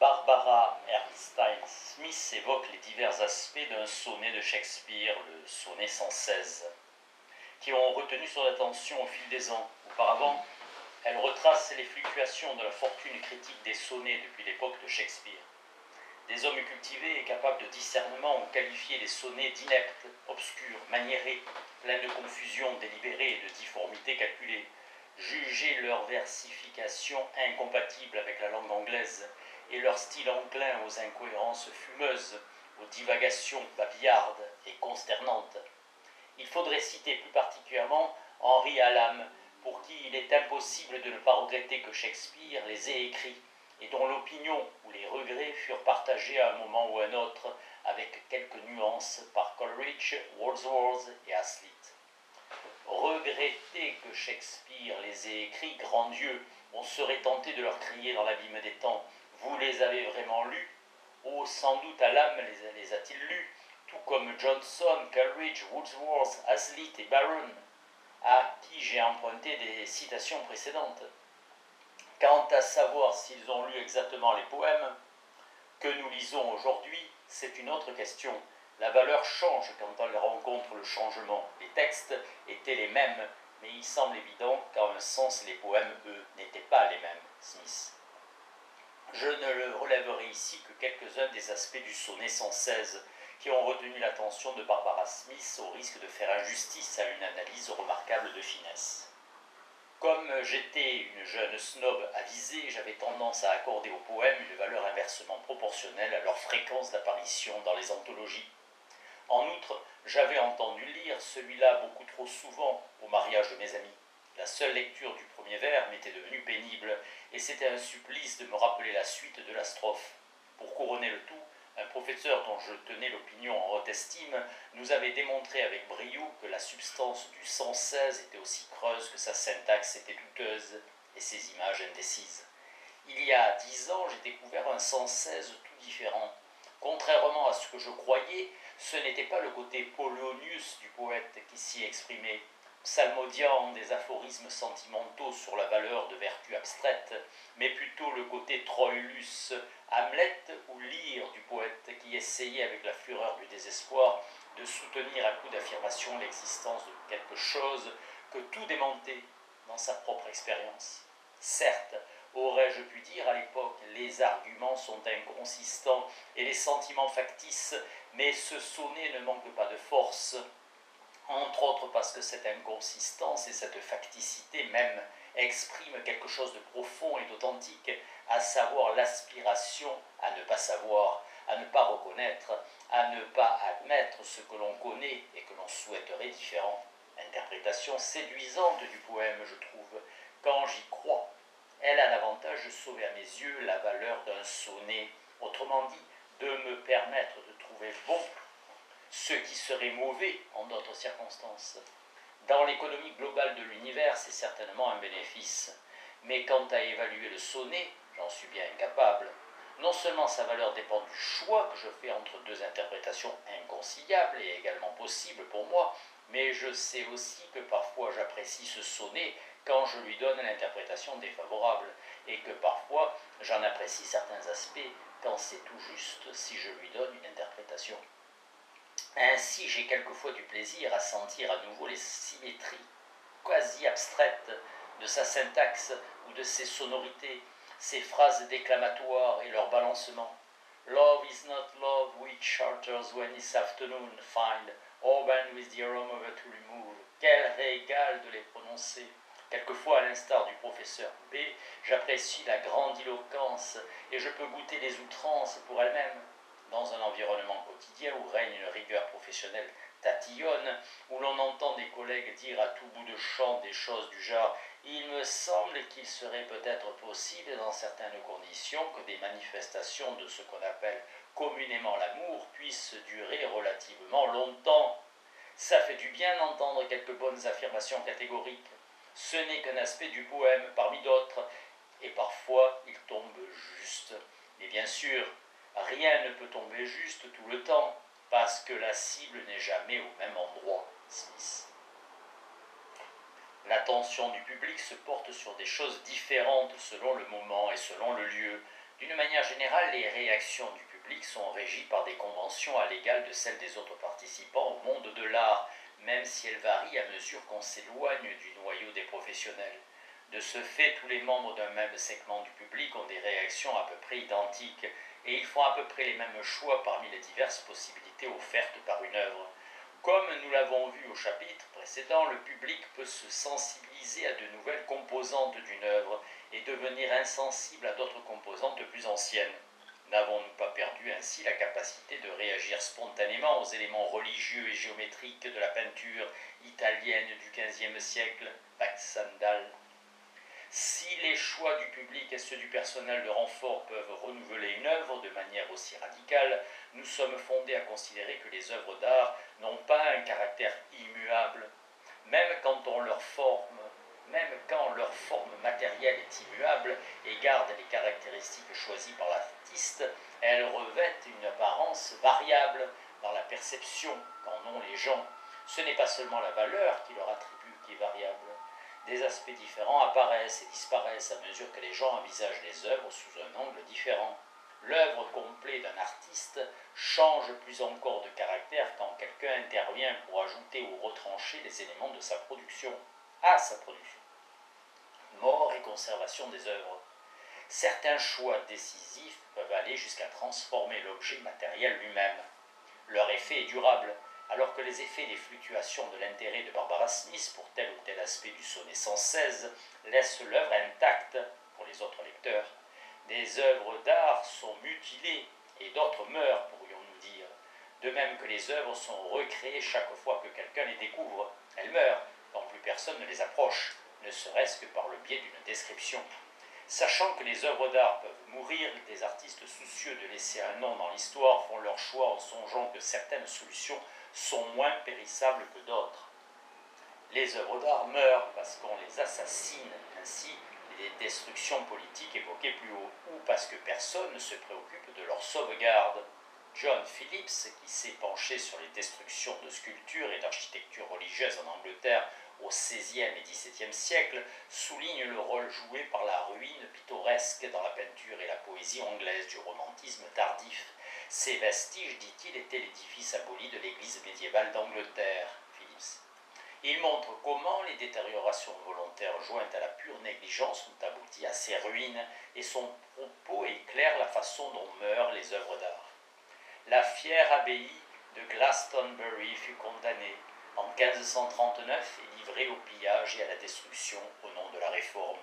Barbara Ernstine Smith évoque les divers aspects d'un sonnet de Shakespeare, le sonnet 116, qui ont retenu son attention au fil des ans. Auparavant, elle retrace les fluctuations de la fortune critique des sonnets depuis l'époque de Shakespeare. Des hommes cultivés et capables de discernement ont qualifié les sonnets d'ineptes, obscurs, maniérés, pleins de confusion délibérée et de difformités calculées, jugé leur versification incompatible avec la langue anglaise et leur style enclin aux incohérences fumeuses, aux divagations babillardes et consternantes. Il faudrait citer plus particulièrement Henry Hallam, pour qui il est impossible de ne pas regretter que Shakespeare les ait écrits, et dont l'opinion ou les regrets furent partagés à un moment ou à un autre, avec quelques nuances, par Coleridge, Wordsworth et Hazlitt. Regretter que Shakespeare les ait écrits, grand Dieu, on serait tenté de leur crier dans l'abîme des temps, vous les avez vraiment lus? Oh, sans doute Hallam les a-t-il lus, tout comme Johnson, Coleridge, Wordsworth, Hazlitt et Byron, à qui j'ai emprunté des citations précédentes. Quant à savoir s'ils ont lu exactement les poèmes que nous lisons aujourd'hui, c'est une autre question. La valeur change quand elle rencontre le changement. Les textes étaient les mêmes, mais il semble évident qu'en un sens, les poèmes, eux, n'étaient pas les mêmes. Smith. Je ne le relèverai ici que quelques-uns des aspects du sonnet 116 qui ont retenu l'attention de Barbara Smith au risque de faire injustice à une analyse remarquable de finesse. Comme j'étais une jeune snob avisée, j'avais tendance à accorder aux poèmes une valeur inversement proportionnelle à leur fréquence d'apparition dans les anthologies. En outre, j'avais entendu lire celui-là beaucoup trop souvent au mariage de mes amis. La seule lecture du premier vers m'était devenue pénible, et c'était un supplice de me rappeler la suite de la strophe. Pour couronner le tout, un professeur dont je tenais l'opinion en haute estime nous avait démontré avec brio que la substance du 116 était aussi creuse que sa syntaxe était douteuse et ses images indécises. Il y a 10 ans, j'ai découvert un 116 tout différent. Contrairement à ce que je croyais, ce n'était pas le côté Polonius du poète qui s'y exprimait, psalmodiant des aphorismes sentimentaux sur la valeur de vertus abstraites, mais plutôt le côté Troilus, Hamlet ou Lear du poète qui essayait avec la fureur du désespoir de soutenir à coup d'affirmation l'existence de quelque chose que tout démentait dans sa propre expérience. Certes, aurais-je pu dire à l'époque, les arguments sont inconsistants et les sentiments factices, mais ce sonnet ne manque pas de force, entre autres parce que cette inconsistance et cette facticité même expriment quelque chose de profond et d'authentique, à savoir l'aspiration à ne pas savoir, à ne pas reconnaître, à ne pas admettre ce que l'on connaît et que l'on souhaiterait différent. Interprétation séduisante du poème, je trouve, quand j'y crois. Elle a l'avantage de sauver à mes yeux la valeur d'un sonnet, autrement dit, de me permettre de trouver bon ce qui serait mauvais en d'autres circonstances. Dans l'économie globale de l'univers, c'est certainement un bénéfice. Mais quant à évaluer le sonnet, j'en suis bien incapable. Non seulement sa valeur dépend du choix que je fais entre deux interprétations inconciliables et également possibles pour moi, mais je sais aussi que parfois j'apprécie ce sonnet quand je lui donne l'interprétation défavorable, et que parfois j'en apprécie certains aspects quand c'est tout juste si je lui donne une interprétation. Ainsi, j'ai quelquefois du plaisir à sentir à nouveau les symétries quasi abstraites de sa syntaxe ou de ses sonorités, ses phrases déclamatoires et leur balancement. Love is not love which charters when this afternoon find, urban with the aroma to remove. Quel régal de les prononcer. Quelquefois, à l'instar du professeur B, j'apprécie la grandiloquence et je peux goûter les outrances pour elles-mêmes. Dans un environnement quotidien où règne une rigueur professionnelle tatillonne, où l'on entend des collègues dire à tout bout de champ des choses du genre « il me semble qu'il serait peut-être possible dans certaines conditions que des manifestations de ce qu'on appelle communément l'amour puissent durer relativement longtemps. Ça fait du bien d'entendre quelques bonnes affirmations catégoriques. Ce n'est qu'un aspect du poème parmi d'autres, et parfois il tombe juste. Mais bien sûr, rien ne peut tomber juste tout le temps, parce que la cible n'est jamais au même endroit. Smith. L'attention du public se porte sur des choses différentes selon le moment et selon le lieu. D'une manière générale, les réactions du public sont régies par des conventions à l'égal de celles des autres participants au monde de l'art, même si elles varient à mesure qu'on s'éloigne du noyau des professionnels. De ce fait, tous les membres d'un même segment du public ont des réactions à peu près identiques, et ils font à peu près les mêmes choix parmi les diverses possibilités offertes par une œuvre. Comme nous l'avons vu au chapitre précédent, le public peut se sensibiliser à de nouvelles composantes d'une œuvre et devenir insensible à d'autres composantes plus anciennes. N'avons-nous pas perdu ainsi la capacité de réagir spontanément aux éléments religieux et géométriques de la peinture italienne du XVe siècle, Baxandal? Si les choix du public et ceux du personnel de renfort peuvent renouveler une œuvre de manière aussi radicale, nous sommes fondés à considérer que les œuvres d'art n'ont pas un caractère immuable. Même quand leur forme matérielle est immuable et garde les caractéristiques choisies par l'artiste, elles revêtent une apparence variable dans la perception qu'en ont les gens. Ce n'est pas seulement la valeur qui leur attribue qui est variable. Des aspects différents apparaissent et disparaissent à mesure que les gens envisagent les œuvres sous un angle différent. L'œuvre complète d'un artiste change plus encore de caractère quand quelqu'un intervient pour ajouter ou retrancher les éléments de sa production à sa production. Mort et conservation des œuvres. Certains choix décisifs peuvent aller jusqu'à transformer l'objet matériel lui-même. Leur effet est durable, alors que les effets des fluctuations de l'intérêt de Barbara Smith pour tel ou tel aspect du sonnet 116 laissent l'œuvre intacte pour les autres lecteurs. Des œuvres d'art sont mutilées et d'autres meurent, pourrions-nous dire. De même que les œuvres sont recréées chaque fois que quelqu'un les découvre. Elles meurent quand plus personne ne les approche, ne serait-ce que par le biais d'une description. Sachant que les œuvres d'art peuvent mourir, des artistes soucieux de laisser un nom dans l'histoire font leur choix en songeant que certaines solutions sont moins périssables que d'autres. Les œuvres d'art meurent parce qu'on les assassine, ainsi les destructions politiques évoquées plus haut, ou parce que personne ne se préoccupe de leur sauvegarde. John Phillips, qui s'est penché sur les destructions de sculptures et d'architecture religieuse en Angleterre au XVIe et XVIIe siècle, souligne le rôle joué par la ruine pittoresque dans la peinture et la poésie anglaise du romantisme tardif. Ces vestiges, dit-il, étaient l'édifice aboli de l'église médiévale d'Angleterre. Phillips. Il montre comment les détériorations volontaires jointes à la pure négligence ont abouti à ces ruines, et son propos éclaire la façon dont meurent les œuvres d'art. La fière abbaye de Glastonbury fut condamnée en 1539 et livrée au pillage et à la destruction au nom de la Réforme.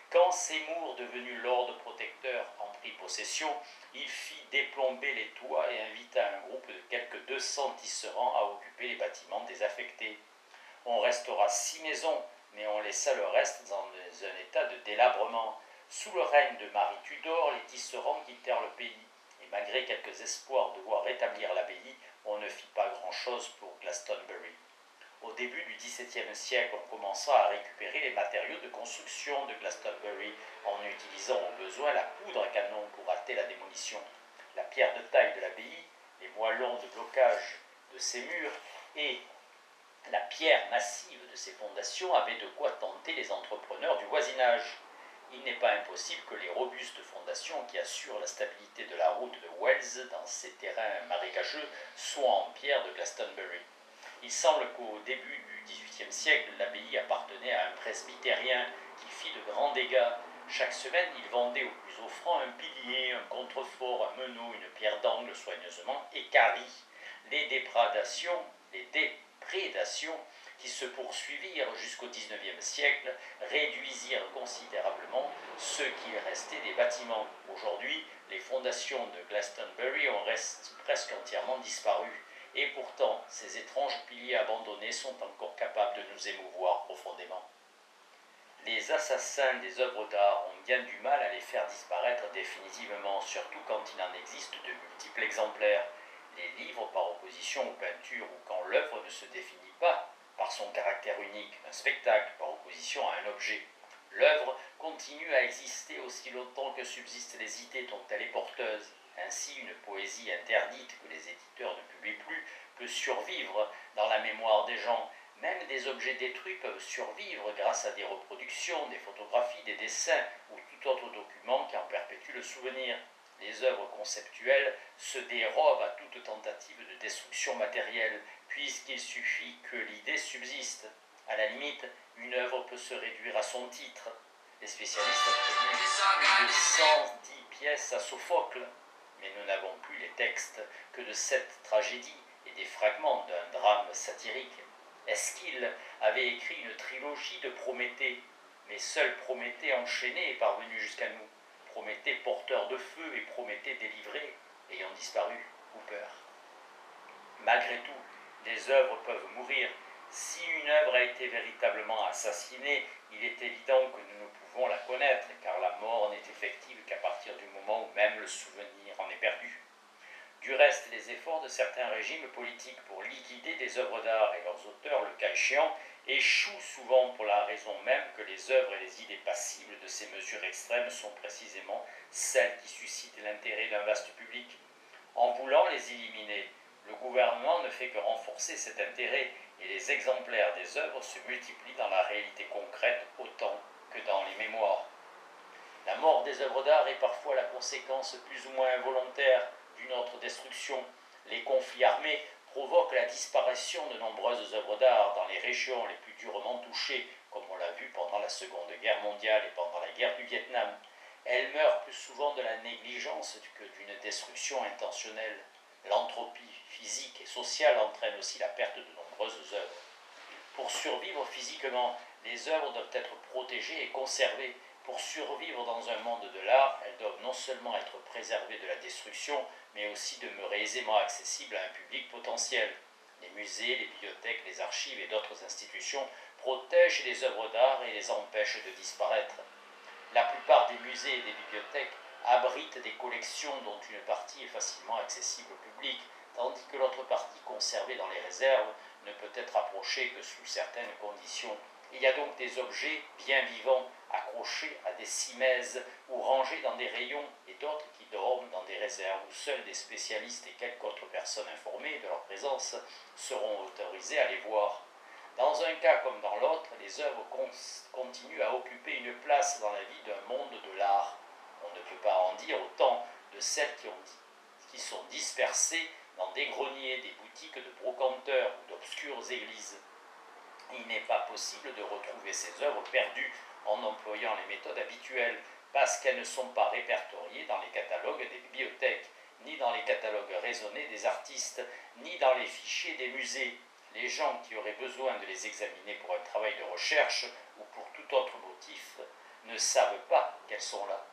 Quand Seymour, devenu lord protecteur, en prit possession, il fit déplomber les toits et invita un groupe de quelques 200 tisserands à occuper les bâtiments désaffectés. On restaura 6 maisons, mais on laissa le reste dans un état de délabrement. Sous le règne de Marie Tudor, les tisserands quittèrent le pays. Et malgré quelques espoirs de voir rétablir l'abbaye, on ne fit pas grand-chose pour Glastonbury. Au début du XVIIe siècle, on commença à récupérer les matériaux de construction de Glastonbury en utilisant au besoin la poudre à canon pour hâter la démolition. La pierre de taille de l'abbaye, les moellons de blocage de ses murs et la pierre massive de ses fondations avaient de quoi tenter les entrepreneurs du voisinage. Il n'est pas impossible que les robustes fondations qui assurent la stabilité de la route de Wells dans ces terrains marécageux soient en pierre de Glastonbury. Il semble qu'au début du XVIIIe siècle, l'abbaye appartenait à un presbytérien qui fit de grands dégâts. Chaque semaine, il vendait au plus offrant un pilier, un contrefort, un meneau, une pierre d'angle soigneusement équarrie. Les déprédations qui se poursuivirent jusqu'au XIXe siècle réduisirent considérablement ce qu'il restait des bâtiments. Aujourd'hui, les fondations de Glastonbury ont presque entièrement disparu. Et pourtant, ces étranges piliers abandonnés sont encore capables de nous émouvoir profondément. Les assassins des œuvres d'art ont bien du mal à les faire disparaître définitivement, surtout quand il en existe de multiples exemplaires. Les livres par opposition aux peintures ou quand l'œuvre ne se définit pas par son caractère unique, un spectacle par opposition à un objet. L'œuvre continue à exister aussi longtemps que subsistent les idées dont elle est porteuse. Ainsi, une poésie interdite que les éditeurs ne publient plus peut survivre dans la mémoire des gens. Même des objets détruits peuvent survivre grâce à des reproductions, des photographies, des dessins ou tout autre document qui en perpétue le souvenir. Les œuvres conceptuelles se dérobent à toute tentative de destruction matérielle, puisqu'il suffit que l'idée subsiste. À la limite, une œuvre peut se réduire à son titre. Les spécialistes attribuent plus de 110 pièces à Sophocle, mais nous n'avons plus les textes que de cette tragédie et des fragments d'un drame satirique. Eschyle avait écrit une trilogie de Prométhée, mais seul Prométhée enchaîné est parvenu jusqu'à nous. Prométhée porteur de feu et Prométhée délivré ayant disparu ou peur. Malgré tout, des œuvres peuvent mourir. Si une œuvre a été véritablement assassinée, il est évident que nous ne pouvons la connaître, car la mort n'est effective qu'à partir du moment où même le souvenir en est perdu. Du reste, les efforts de certains régimes politiques pour liquider des œuvres d'art et leurs auteurs, le cas échéant, échouent souvent pour la raison même que les œuvres et les idées passibles de ces mesures extrêmes sont précisément celles qui suscitent l'intérêt d'un vaste public. En voulant les éliminer, le gouvernement ne fait que renforcer cet intérêt et les exemplaires des œuvres se multiplient dans la réalité concrète autant que dans les mémoires. La mort des œuvres d'art est parfois la conséquence plus ou moins involontaire d'une autre destruction. Les conflits armés provoquent la disparition de nombreuses œuvres d'art dans les régions les plus durement touchées, comme on l'a vu pendant la Seconde Guerre mondiale et pendant la guerre du Vietnam. Elles meurent plus souvent de la négligence que d'une destruction intentionnelle. L'entropie physique et sociale entraîne aussi la perte de nombreuses œuvres. Pour survivre physiquement, les œuvres doivent être protégées et conservées. Pour survivre dans un monde de l'art, elles doivent non seulement être préservées de la destruction, mais aussi demeurer aisément accessibles à un public potentiel. Les musées, les bibliothèques, les archives et d'autres institutions protègent les œuvres d'art et les empêchent de disparaître. La plupart des musées et des bibliothèques abritent des collections dont une partie est facilement accessible au public, tandis que l'autre partie, conservée dans les réserves, ne peut être approchée que sous certaines conditions. Il y a donc des objets bien vivants, accrochés à des cimaises ou rangés dans des rayons, et d'autres qui dorment dans des réserves où seuls des spécialistes et quelques autres personnes informées de leur présence seront autorisées à les voir. Dans un cas comme dans l'autre, les œuvres continuent à occuper une place dans la vie d'un monde de l'art. On ne peut pas en dire autant de celles qui sont dispersées dans des greniers, des boutiques de brocanteurs ou d'obscures églises. Il n'est pas possible de retrouver ces œuvres perdues en employant les méthodes habituelles, parce qu'elles ne sont pas répertoriées dans les catalogues des bibliothèques, ni dans les catalogues raisonnés des artistes, ni dans les fichiers des musées. Les gens qui auraient besoin de les examiner pour un travail de recherche ou pour tout autre motif ne savent pas qu'elles sont là.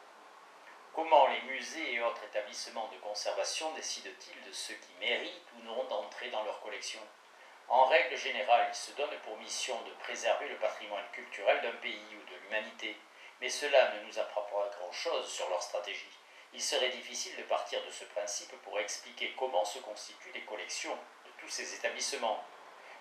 Comment les musées et autres établissements de conservation décident-ils de ce qui mérite ou non d'entrer dans leur collection ? En règle générale, ils se donnent pour mission de préserver le patrimoine culturel d'un pays ou de l'humanité, mais cela ne nous apprend pas grand-chose sur leur stratégie. Il serait difficile de partir de ce principe pour expliquer comment se constituent les collections de tous ces établissements.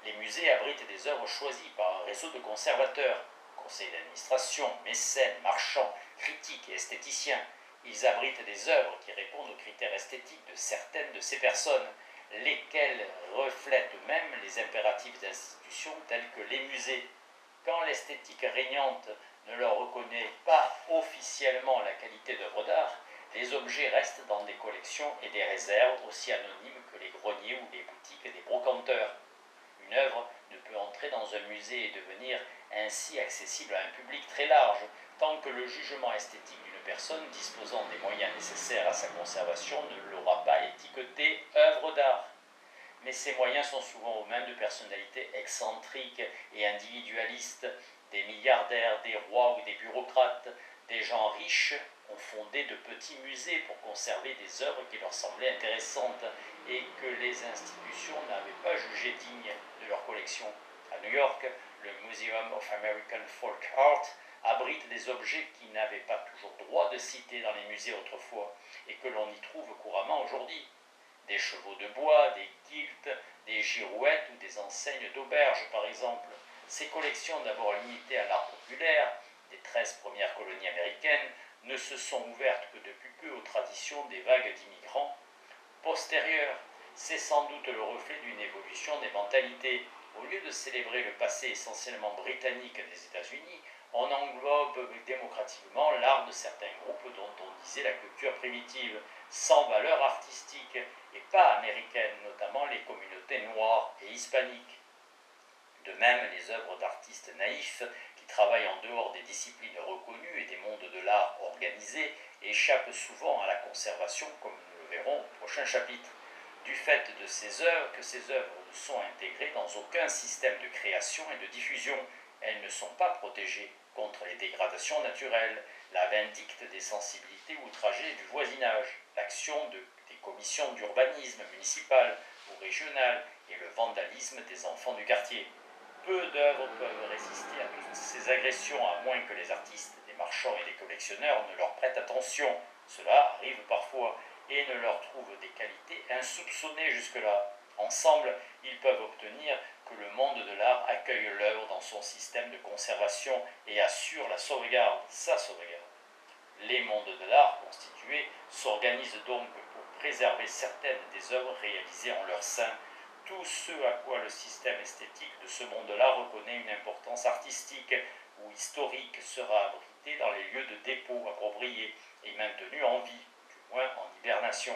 Les musées abritent des œuvres choisies par un réseau de conservateurs, conseils d'administration, mécènes, marchands, critiques et esthéticiens. Ils abritent des œuvres qui répondent aux critères esthétiques de certaines de ces personnes, lesquelles reflètent même les impératifs d'institutions telles que les musées. Quand l'esthétique régnante ne leur reconnaît pas officiellement la qualité d'œuvre d'art, les objets restent dans des collections et des réserves aussi anonymes que les greniers ou les boutiques des brocanteurs. Une œuvre ne peut entrer dans un musée et devenir ainsi accessible à un public très large, tant que le jugement esthétique d'une personne disposant des moyens nécessaires à sa conservation ne l'aura pas étiqueté œuvre d'art. Mais ces moyens sont souvent aux mains de personnalités excentriques et individualistes, des milliardaires, des rois ou des bureaucrates. Des gens riches ont fondé de petits musées pour conserver des œuvres qui leur semblaient intéressantes et que les institutions n'avaient pas jugées dignes de leur collection. À New York, le Museum of American Folk Art abrite des objets qui n'avaient pas toujours droit de citer dans les musées autrefois et que l'on y trouve couramment aujourd'hui. Des chevaux de bois, des quilts, des girouettes ou des enseignes d'auberges par exemple. Ces collections, d'abord limitées à l'art populaire des 13 premières colonies américaines, ne se sont ouvertes que depuis peu aux traditions des vagues d'immigrants postérieures. C'est sans doute le reflet d'une évolution des mentalités. Au lieu de célébrer le passé essentiellement britannique des États-Unis, on englobe démocratiquement l'art de certains groupes dont on disait la culture primitive, sans valeur artistique et pas américaine, notamment les communautés noires et hispaniques. De même, les œuvres d'artistes naïfs qui travaillent en dehors des disciplines reconnues et des mondes de l'art organisés échappent souvent à la conservation, comme nous le verrons au prochain chapitre, du fait de ces œuvres que ces œuvres ne sont intégrées dans aucun système de création et de diffusion. Elles ne sont pas protégées contre les dégradations naturelles, la vindicte des sensibilités outragées du voisinage, l'action des commissions d'urbanisme municipal ou régional et le vandalisme des enfants du quartier. Peu d'œuvres peuvent résister à toutes ces agressions, à moins que les artistes, les marchands et les collectionneurs ne leur prêtent attention. Cela arrive parfois, et ne leur trouvent des qualités insoupçonnées jusque-là. Ensemble, ils peuvent obtenir que le monde de l'art accueille l'œuvre dans son système de conservation et assure la sauvegarde, sa sauvegarde. Les mondes de l'art constitués s'organisent donc pour préserver certaines des œuvres réalisées en leur sein, tout ce à quoi le système esthétique de ce monde-là reconnaît une importance artistique ou historique sera abrité dans les lieux de dépôt appropriés et maintenu en vie, du moins en hibernation.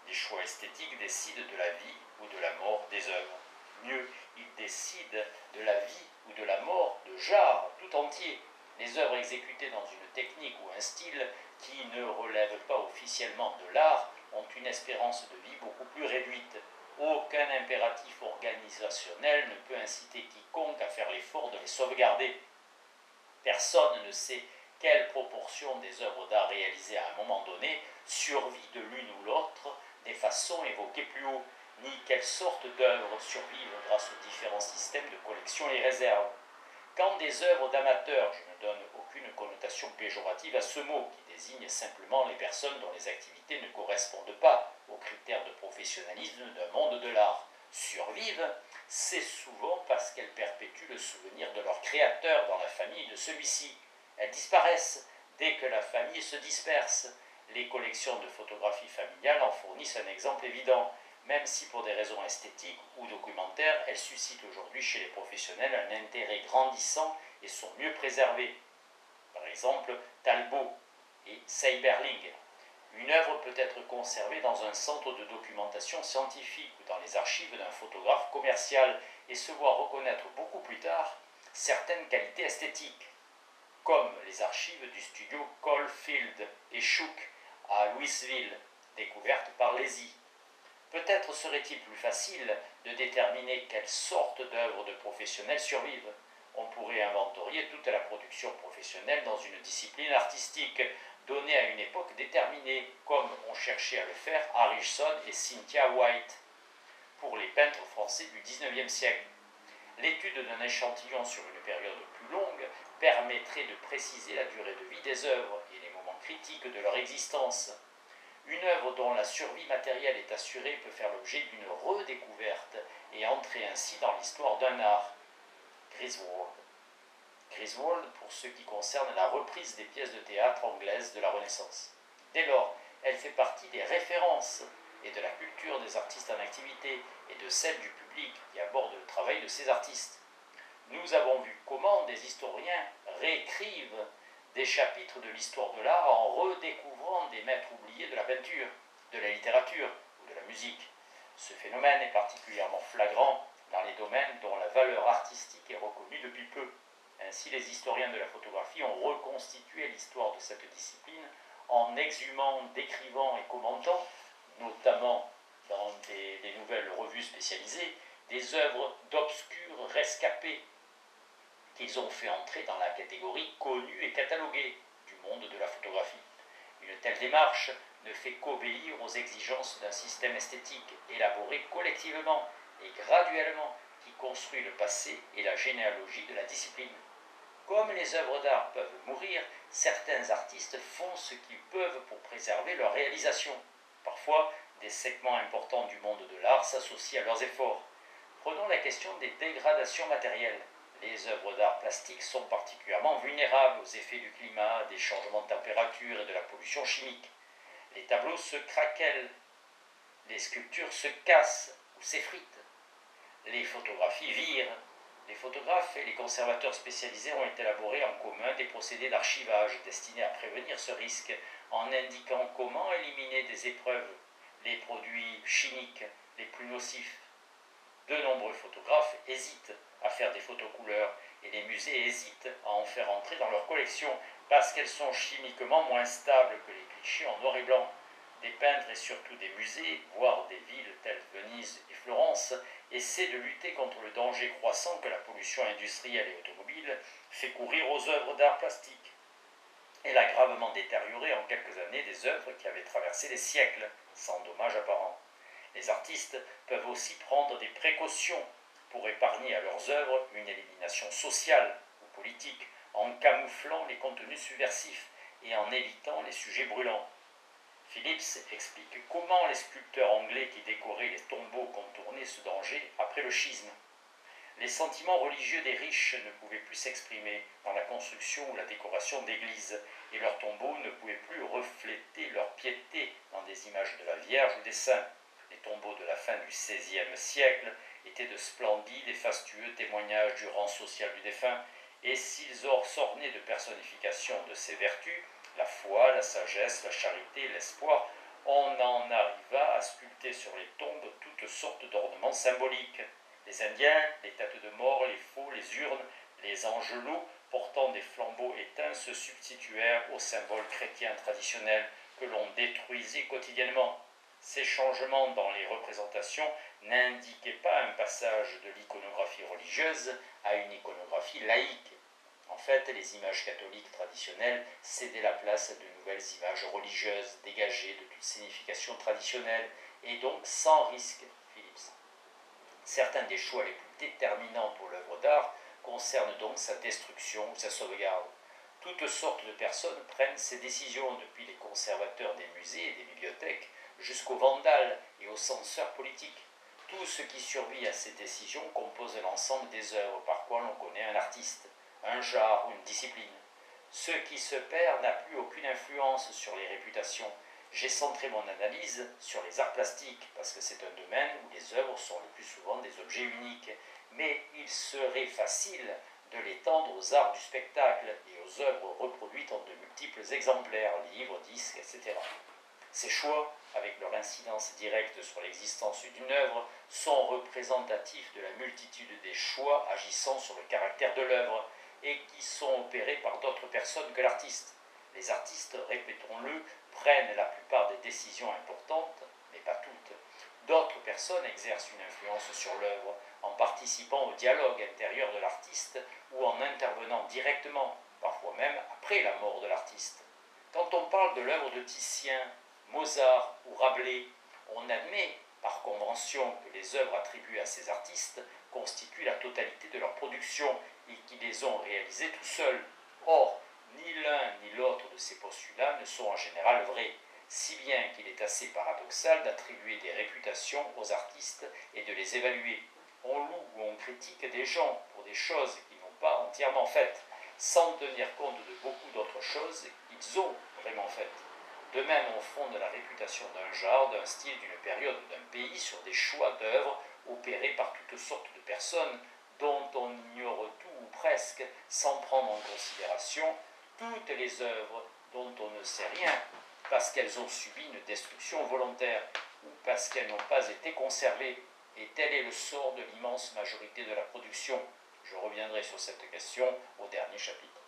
Les choix esthétiques décident de la vie ou de la mort des œuvres. Mieux, ils décident de la vie ou de la mort de genres tout entier. Les œuvres exécutées dans une technique ou un style qui ne relèvent pas officiellement de l'art ont une espérance de vie beaucoup plus réduite. Aucun impératif organisationnel ne peut inciter quiconque à faire l'effort de les sauvegarder. Personne ne sait quelle proportion des œuvres d'art réalisées à un moment donné survit de l'une ou l'autre des façons évoquées plus haut, ni quelle sorte d'œuvres survivent grâce aux différents systèmes de collection et réserve. Quand des œuvres d'amateurs, je ne donne aucune connotation péjorative à ce mot, qui désigne simplement les personnes dont les activités ne correspondent pas aux critères de professionnalisme d'un monde de l'art, survivent, c'est souvent parce qu'elles perpétuent le souvenir de leur créateur dans la famille de celui-ci. Elles disparaissent dès que la famille se disperse. Les collections de photographies familiales en fournissent un exemple évident. Même si pour des raisons esthétiques ou documentaires, elles suscitent aujourd'hui chez les professionnels un intérêt grandissant et sont mieux préservées. Par exemple, Talbot et Seiberling. Une œuvre peut être conservée dans un centre de documentation scientifique ou dans les archives d'un photographe commercial et se voir reconnaître beaucoup plus tard certaines qualités esthétiques, comme les archives du studio Caulfield et Schuck à Louisville, découvertes par Lézy. Peut-être serait-il plus facile de déterminer quelle sorte d'œuvres de professionnels survivent. On pourrait inventorier toute la production professionnelle dans une discipline artistique, donnée à une époque déterminée, comme ont cherché à le faire Harrison et Cynthia White, pour les peintres français du XIXe siècle. L'étude d'un échantillon sur une période plus longue permettrait de préciser la durée de vie des œuvres et les moments critiques de leur existence. Une œuvre dont la survie matérielle est assurée peut faire l'objet d'une redécouverte et entrer ainsi dans l'histoire d'un art. Griswold. Griswold pour ce qui concerne la reprise des pièces de théâtre anglaises de la Renaissance. Dès lors, elle fait partie des références et de la culture des artistes en activité et de celle du public qui aborde le travail de ces artistes. Nous avons vu comment des historiens réécrivent des chapitres de l'histoire de l'art en redécouvrant des maîtres oubliés de la peinture, de la littérature ou de la musique. Ce phénomène est particulièrement flagrant dans les domaines dont la valeur artistique est reconnue depuis peu. Ainsi, les historiens de la photographie ont reconstitué l'histoire de cette discipline en exhumant, décrivant et commentant, notamment dans des nouvelles revues spécialisées, des œuvres d'obscurs rescapés qu'ils ont fait entrer dans la catégorie connue et cataloguée du monde de la photographie. Une telle démarche ne fait qu'obéir aux exigences d'un système esthétique élaboré collectivement et graduellement qui construit le passé et la généalogie de la discipline. Comme les œuvres d'art peuvent mourir, certains artistes font ce qu'ils peuvent pour préserver leur réalisation. Parfois, des segments importants du monde de l'art s'associent à leurs efforts. Prenons la question des dégradations matérielles. Les œuvres d'art plastique sont particulièrement vulnérables aux effets du climat, des changements de température et de la pollution chimique. Les tableaux se craquellent, les sculptures se cassent ou s'effritent. les photographies virent. Les photographes et les conservateurs spécialisés ont élaboré en commun des procédés d'archivage destinés à prévenir ce risque en indiquant comment éliminer des épreuves les produits chimiques les plus nocifs. De nombreux photographes hésitent à faire des photos couleurs et les musées hésitent à en faire entrer dans leur collection parce qu'elles sont chimiquement moins stables que les clichés en noir et blanc. Des peintres et surtout des musées, voire des villes telles Venise et Florence, essaient de lutter contre le danger croissant que la pollution industrielle et automobile fait courir aux œuvres d'art plastique. Elle a gravement détérioré en quelques années des œuvres qui avaient traversé les siècles, sans dommage apparent. Les artistes peuvent aussi prendre des précautions pour épargner à leurs œuvres une élimination sociale ou politique, en camouflant les contenus subversifs et en évitant les sujets brûlants. Phillips explique comment les sculpteurs anglais qui décoraient les tombeaux contournaient ce danger après le schisme. Les sentiments religieux des riches ne pouvaient plus s'exprimer dans la construction ou la décoration d'églises, et leurs tombeaux ne pouvaient plus refléter leur piété dans des images de la Vierge ou des saints. Les tombeaux de la fin du XVIe siècle étaient de splendides et fastueux témoignages du rang social du défunt, et s'ils s'ornaient de personnification de ses vertus, la foi, la sagesse, la charité, l'espoir, on en arriva à sculpter sur les tombes toutes sortes d'ornements symboliques. Les Indiens, les têtes de mort, les faux, les urnes, les angelots portant des flambeaux éteints se substituèrent aux symboles chrétiens traditionnels que l'on détruisait quotidiennement. Ces changements dans les représentations n'indiquaient pas un passage de l'iconographie religieuse à une iconographie laïque. En fait, les images catholiques traditionnelles cédaient la place à de nouvelles images religieuses dégagées de toute signification traditionnelle et donc sans risque. Phillips. Certains des choix les plus déterminants pour l'œuvre d'art concernent donc sa destruction ou sa sauvegarde. Toutes sortes de personnes prennent ces décisions, depuis les conservateurs des musées et des bibliothèques jusqu'aux vandales et aux censeurs politiques. Tout ce qui survit à ces décisions compose l'ensemble des œuvres par quoi l'on connaît un artiste, un genre ou une discipline. Ce qui se perd n'a plus aucune influence sur les réputations. J'ai centré mon analyse sur les arts plastiques parce que c'est un domaine où les œuvres sont le plus souvent des objets uniques, mais il serait facile de l'étendre aux arts du spectacle et aux œuvres reproduites en de multiples exemplaires, livres, disques, etc. Ces choix, avec leur incidence directe sur l'existence d'une œuvre, sont représentatifs de la multitude des choix agissant sur le caractère de l'œuvre et qui sont opérés par d'autres personnes que l'artiste. Les artistes, répétons-le, prennent la plupart des décisions importantes, mais pas toutes. D'autres personnes exercent une influence sur l'œuvre en participant au dialogue intérieur de l'artiste ou en intervenant directement, parfois même après la mort de l'artiste. Quand on parle de l'œuvre de Titien, Mozart ou Rabelais, on admet par convention que les œuvres attribuées à ces artistes constituent la totalité de leur production et qu'ils les ont réalisées tout seuls. Or, ni l'un ni l'autre de ces postulats ne sont en général vrais, si bien qu'il est assez paradoxal d'attribuer des réputations aux artistes et de les évaluer. On loue ou on critique des gens pour des choses qu'ils n'ont pas entièrement faites, sans tenir compte de beaucoup d'autres choses qu'ils ont vraiment faites. De même, on fonde la réputation d'un genre, d'un style, d'une période ou d'un pays sur des choix d'œuvres opérés par toutes sortes de personnes dont on ignore tout ou presque, sans prendre en considération toutes les œuvres dont on ne sait rien, parce qu'elles ont subi une destruction volontaire ou parce qu'elles n'ont pas été conservées. Et tel est le sort de l'immense majorité de la production. Je reviendrai sur cette question au dernier chapitre.